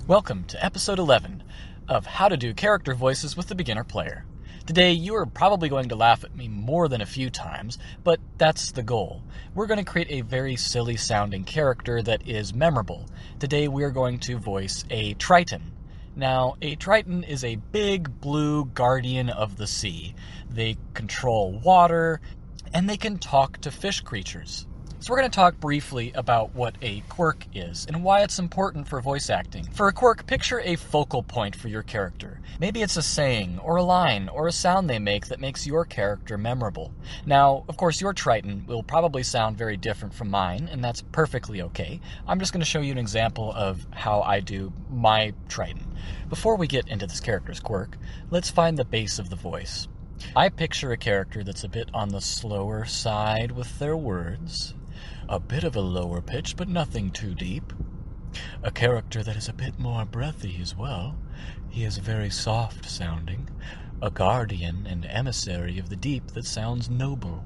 Welcome to episode 11 of How to Do Character Voices with the Beginner Player. Today you are probably going to laugh at me more than a few times, but that's the goal. We're going to create a very silly sounding character that is memorable. Today we are going to voice a Triton. Now, a Triton is a big blue guardian of the sea. They control water, and they can talk to fish creatures. So we're going to talk briefly about what a quirk is and why it's important for voice acting. For a quirk, picture a focal point for your character. Maybe it's a saying, or a line, or a sound they make that makes your character memorable. Now, of course, your Triton will probably sound very different from mine, and that's perfectly okay. I'm just going to show you an example of how I do my Triton. Before we get into this character's quirk, let's find the base of the voice. I picture a character that's a bit on the slower side with their words. A bit of a lower pitch, but nothing too deep. A character that is a bit more breathy as well. He is very soft sounding. A guardian and emissary of the deep that sounds noble.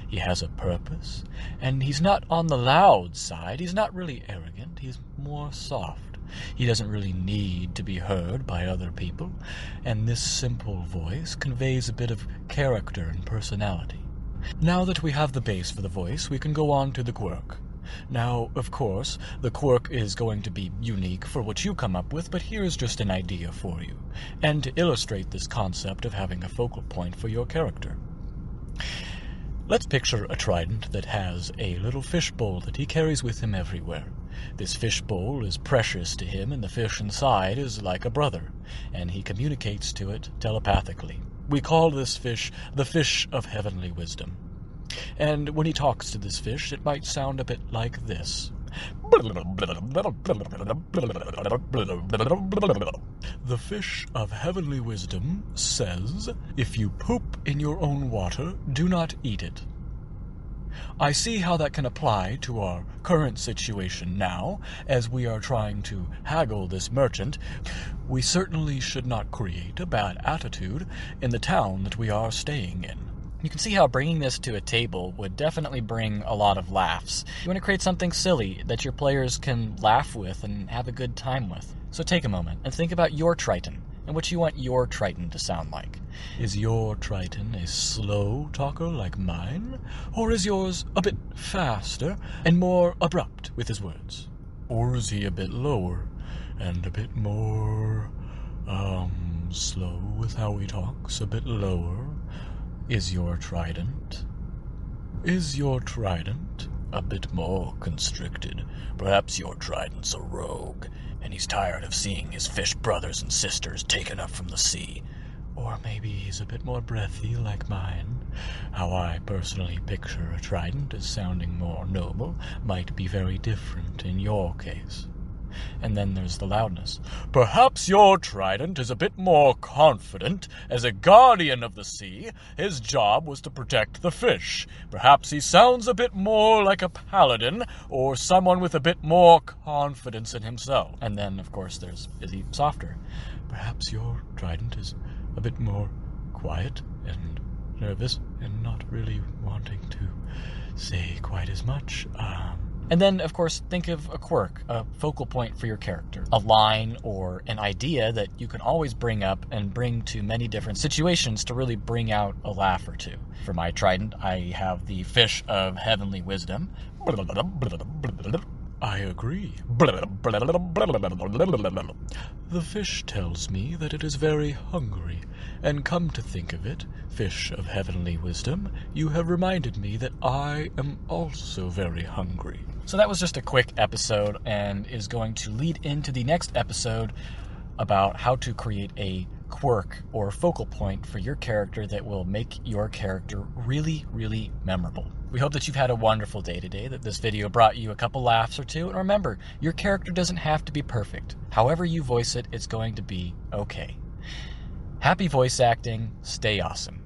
He has a purpose, and he's not on the loud side. He's not really arrogant. He's more soft. He doesn't really need to be heard by other people, and this simple voice conveys a bit of character and personality. Now that we have the base for the voice, we can go on to the quirk. Now, of course, the quirk is going to be unique for what you come up with, but here's just an idea for you, and to illustrate this concept of having a focal point for your character. Let's picture a trident that has a little fishbowl that he carries with him everywhere. This fishbowl is precious to him, and the fish inside is like a brother, and he communicates to it telepathically. We call this fish the fish of heavenly wisdom. And when he talks to this fish, it might sound a bit like this. The fish of heavenly wisdom says, "If you poop in your own water, do not eat it." I see how that can apply to our current situation now, as we are trying to haggle this merchant. We certainly should not create a bad attitude in the town that we are staying in. You can see how bringing this to a table would definitely bring a lot of laughs. You want to create something silly that your players can laugh with and have a good time with. So take a moment and think about your Triton and what you want your Triton to sound like. Is your Triton a slow talker like mine? Or is yours a bit faster and more abrupt with his words? Or is he a bit lower and a bit more, slow with how he talks, a bit lower? Is your Trident a bit more constricted? Perhaps your Trident's a rogue, and he's tired of seeing his fish brothers and sisters taken up from the sea. Or maybe he's a bit more breathy like mine. How I personally picture a Trident as sounding more noble might be very different in your case. And then there's the loudness. Perhaps your Trident is a bit more confident. As a guardian of the sea, his job was to protect the fish. Perhaps he sounds a bit more like a paladin, or someone with a bit more confidence in himself. And then, of course, is he softer? Perhaps your Trident is a bit more quiet and nervous and not really wanting to say quite as much. And then, of course, think of a quirk, a focal point for your character, a line or an idea that you can always bring up and bring to many different situations to really bring out a laugh or two. For my Trident, I have the fish of heavenly wisdom. I agree. The fish tells me that it is very hungry, and come to think of it, fish of heavenly wisdom, you have reminded me that I am also very hungry. So that was just a quick episode, and is going to lead into the next episode about how to create a quirk or focal point for your character that will make your character really, really memorable. We hope that you've had a wonderful day today, that this video brought you a couple laughs or two, and remember, your character doesn't have to be perfect. However you voice it, it's going to be okay. Happy voice acting, stay awesome.